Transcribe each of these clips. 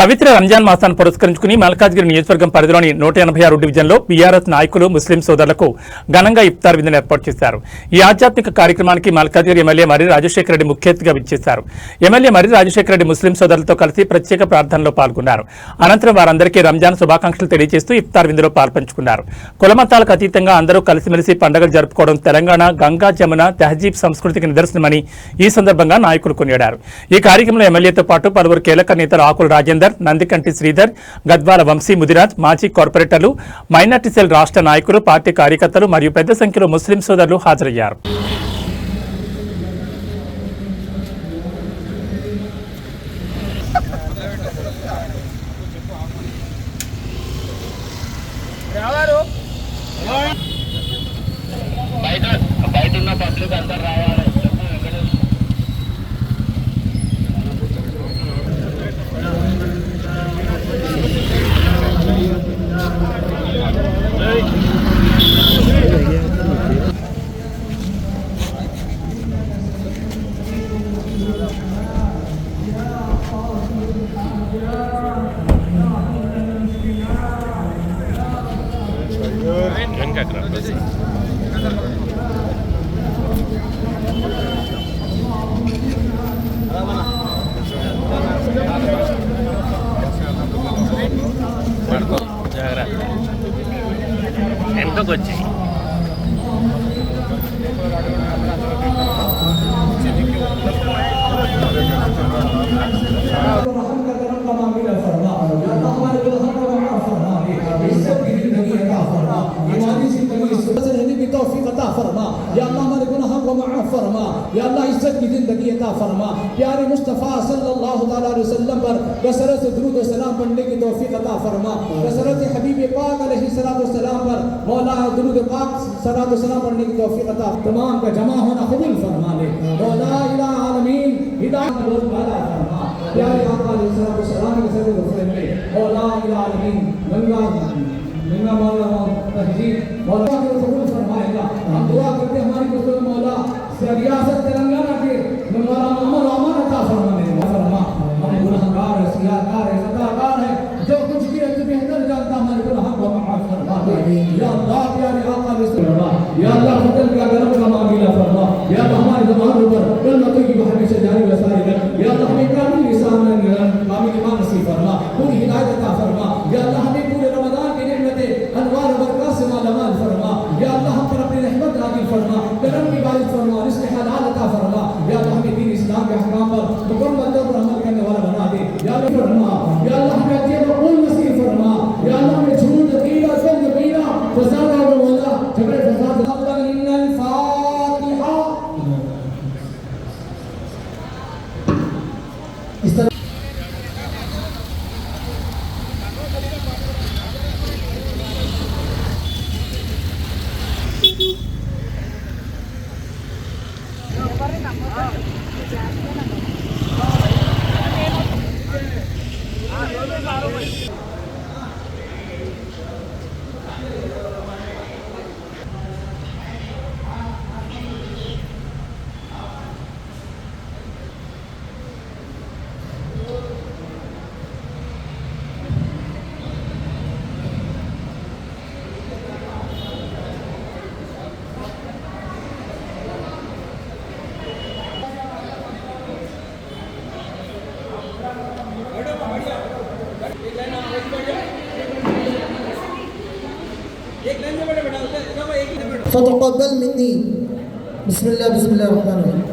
పవిత్ర రంజాన్ మాసాన్ని పురస్కరించుకుని మల్కాజ్గిరి నియోజకవర్గం పరిధిలోని 186 డివిజన్లో బీఆర్ఎస్ నాయకులు ముస్లిం సోదరులకు ఘనంగా ఇఫ్తార్ విందును ఏర్పాటు చేశారు. ఈ ఆధ్యాత్మిక కార్యక్రమానికి మల్కాజ్గిరి ఎమ్మెల్యే మర్రి రాజశేఖర రెడ్డి ముఖ్య అతిథిగా విచ్చేశారు. ఎమ్మెల్యే మర్రి రాజశేఖర రెడ్డి ముస్లిం సోదరులతో కలిసి ప్రత్యేక ప్రార్థనలో పాల్గొన్నారు. అనంతరం వారందరికీ రంజాన్ శుభాకాంక్షలు తెలియజేస్తూ ఇఫ్తార్ విందులో పాల్పంచుకున్నారు. కులమతాలకు అతీతంగా అందరూ కలిసిమెలిసి పండుగలు జరుపుకోవడం తెలంగాణ గంగా జమున తెహజీబ్ సంస్కృతికి నిదర్శనమని ఈ సందర్భంగా నాయకులు కొనియాడారు. ఈ కార్యక్రమంలో ఎమ్మెల్యేతో పాటు పలువురు కీలక నేతలు ఆకుల రాజేందర్, నందికంటి శ్రీధర్, గద్వాల వంశీ ముదిరాజ్, మాజీ కార్పొరేటర్లు, మైనార్టీ సెల్ రాష్ట్ర నాయకులు, పార్టీ కార్యకర్తలు మరియు పెద్ద సంఖ్యలో ముస్లిం సోదరులు హాజరయ్యారు. ఎంతకు వచ్చాయి तौफीक अता फरमा या अल्लाह हमारे गुनाहों को माफ फरमा या अल्लाह इज्जत की जिंदगी अता फरमा प्यारे मुस्तफ़ा सल्लल्लाहु तआला अलैहि वसल्लम पर कसरत दुरूद और सलाम पढ़ने की तौफीक अता फरमा कसरत हबीब पाक अलैहि सलातो सलाम पर मौला दुरूद पाक सलातो सलाम पढ़ने की तौफीक अता तमाम का जमा होना कबूल फरमा ले मौला इला आलमीन हिदायत रोज वाला फरमा प्यारे आका अलैहि सलातो सलाम के सदक़े गुफरन में मौला इला आलमीन गंगा मौला तहजीब मौला को कबूल फरमाएगा। हम दुआ करते हैं हमारी कुल मौला रियासत तेलंगाना के मौला अमन अमान अता फरमाने फरमा हम गुनाहगार है सियाकार है खताकार है जो कुछ भी है तू बेहतर जानता हमारे गुनाह को माफ फरमा दे या अल्लाह प्यारे आका फरमा या अल्लाह फजल का करम का मांगिला फरमा या अल्लाह हमारी ज़बान पर कलमतों की हमेशा जारी वसारी कर या अल्लाह हमें कामिल लिसान कामिल ईमान नसीब फरमा पूरी हिदायत अता फरमा या अल्लाह हमें पूरे रमजान की नेमतें अनवार बरकत से मालामाल फरमा या अल्लाह हम पर अपनी रहमत नाज़िल फरमा करम की बारिश फरमा रिज़्क़ हलाल अता फरमा या अल्लाह हमें दीन इस्लाम के अहकाम पर मुकम्मल तौर पर अमल करने वाला बना दे या अल्लाह फरमा या अल्लाह हमें अच्छे मक़बूल नसीब फरमा या अल्लाह हमें झूठ कीड़ा संग कीड़ा फसाद और मौला झगड़े फसाद इन्नल फातिहा इस तरह فتقبل مني بسم الله الرحمن الرحيم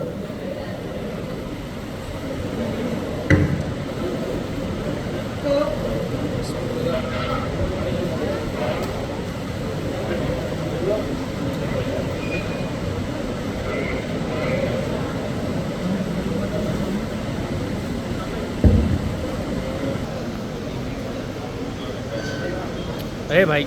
अरे भाई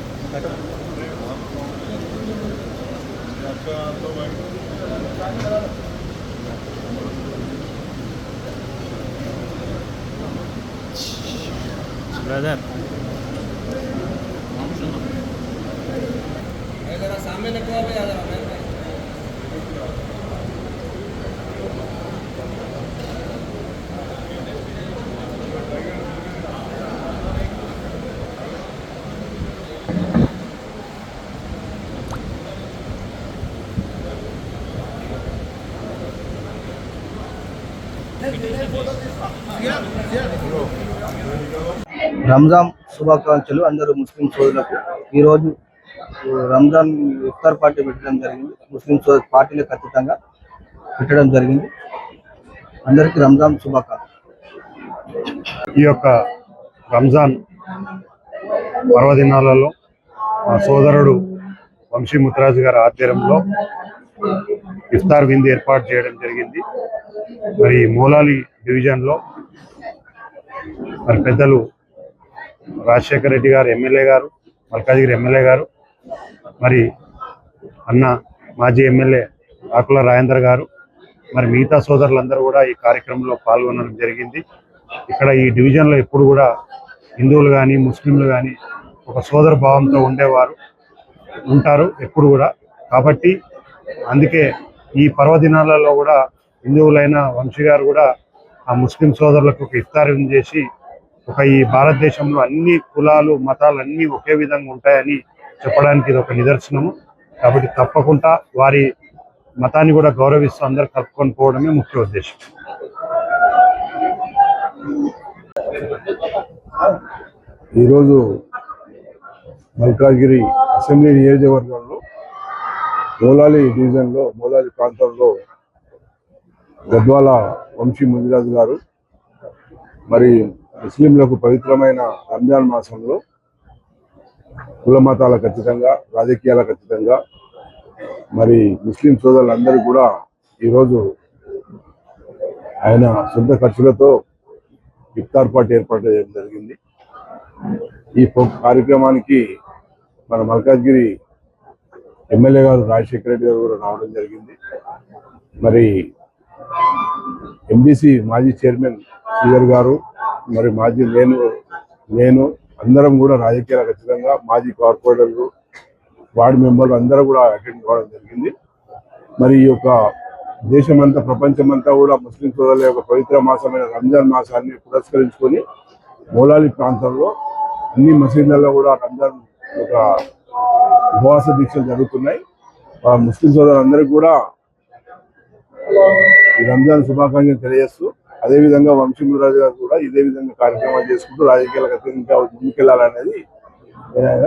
ब्रदर जरा सामने लगवा पे आ जाओ। రంజాన్ శుభాకాంక్షలు అందరూ ముస్లిం సోదరులకు. ఈరోజు రంజాన్ ఇఫ్తార్ పార్టీ పెట్టడం జరిగింది. ముస్లిం సోదరు పార్టీలో ఖచ్చితంగా పెట్టడం జరిగింది. అందరికీ రంజాన్ శుభాకాంక్షలు. ఈ యొక్క రంజాన్ పర్వదినాలలో మా సోదరుడు వంశీ ముత్తరాజు గారి ఆధ్వర్యంలో ఇఫ్తార్ విందు ఏర్పాటు చేయడం జరిగింది. మరి మూలాలి డివిజన్లో మరి పెద్దలు రాజశేఖర రెడ్డి గారు ఎమ్మెల్యే గారు, మల్కాజ్గిరి ఎమ్మెల్యే గారు, మరి అన్న మాజీ ఎమ్మెల్యే ఆకుల రాజేందర్ గారు, మరి మిగతా సోదరులందరూ కూడా ఈ కార్యక్రమంలో పాల్గొనడం జరిగింది. ఇక్కడ ఈ డివిజన్లో ఎప్పుడు కూడా హిందువులు కానీ ముస్లింలు కానీ ఒక సోదర భావంతో ఉండేవారు ఉంటారు ఎప్పుడు కూడా. కాబట్టి అందుకే ఈ పర్వదినాలలో కూడా హిందువులైన వంశీ గారు కూడా ఆ ముస్లిం సోదరులకు ఒక ఇఫ్తార్ చేసి ఈ భారతదేశంలో అన్ని కులాలు మతాలు అన్నీ ఒకే విధంగా ఉంటాయని చెప్పడానికి ఇది ఒక నిదర్శనము. కాబట్టి తప్పకుండా వారి మతాన్ని కూడా గౌరవిస్తూ అందరు కలుపుకొని పోవడమే ముఖ్య ఉద్దేశం. ఈరోజు మల్కాజ్గిరి అసెంబ్లీ నియోజకవర్గంలో మూలాలి డివిజన్లో మూలాలి ప్రాంతంలో గద్వాల వంశీ ముదిరాజు గారు మరి ముస్లింలకు పవిత్రమైన రంజాన్ మాసంలో కుల మతాలకు ఖచ్చితంగా రాజకీయాలకు ఖచ్చితంగా మరి ముస్లిం సోదరులందరూ కూడా ఈరోజు ఆయన సొంత ఖర్చులతో ఇఫ్తార్ పార్టీ ఏర్పాటు చేయడం జరిగింది. ఈ కార్యక్రమానికి మన మల్కాజ్గిరి ఎమ్మెల్యే గారు రాజశేఖర రెడ్డి గారు కూడా రావడం జరిగింది. మరి ఎంబీసీ మాజీ చైర్మన్ శ్రీధర్ గారు, మరి మాజీ నేను అందరం కూడా రాజకీయాలు ఖచ్చితంగా మాజీ కార్పొరేటర్లు, వార్డు మెంబర్లు అందరూ కూడా అటెండ్ కావడం జరిగింది. మరి ఈ యొక్క దేశమంతా ప్రపంచమంతా కూడా ముస్లిం సోదరుల యొక్క పవిత్ర మాసమైన రంజాన్ మాసాన్ని పురస్కరించుకొని మూలాలి ప్రాంతంలో అన్ని మసీదులలో కూడా రంజాన్ ఒక ఉపవాస దీక్షలు జరుగుతున్నాయి. ముస్లిం సోదరులందరికీ కూడా ఈ రంజాన్ శుభాకాంక్షలు తెలియజేస్తూ అదేవిధంగా వంశీ ముదిరాజు గారు కూడా ఇదే విధంగా కార్యక్రమాలు చేసుకుంటూ రాజకీయాలకు ఇంకా ముందుకెళ్లాలనేది నేను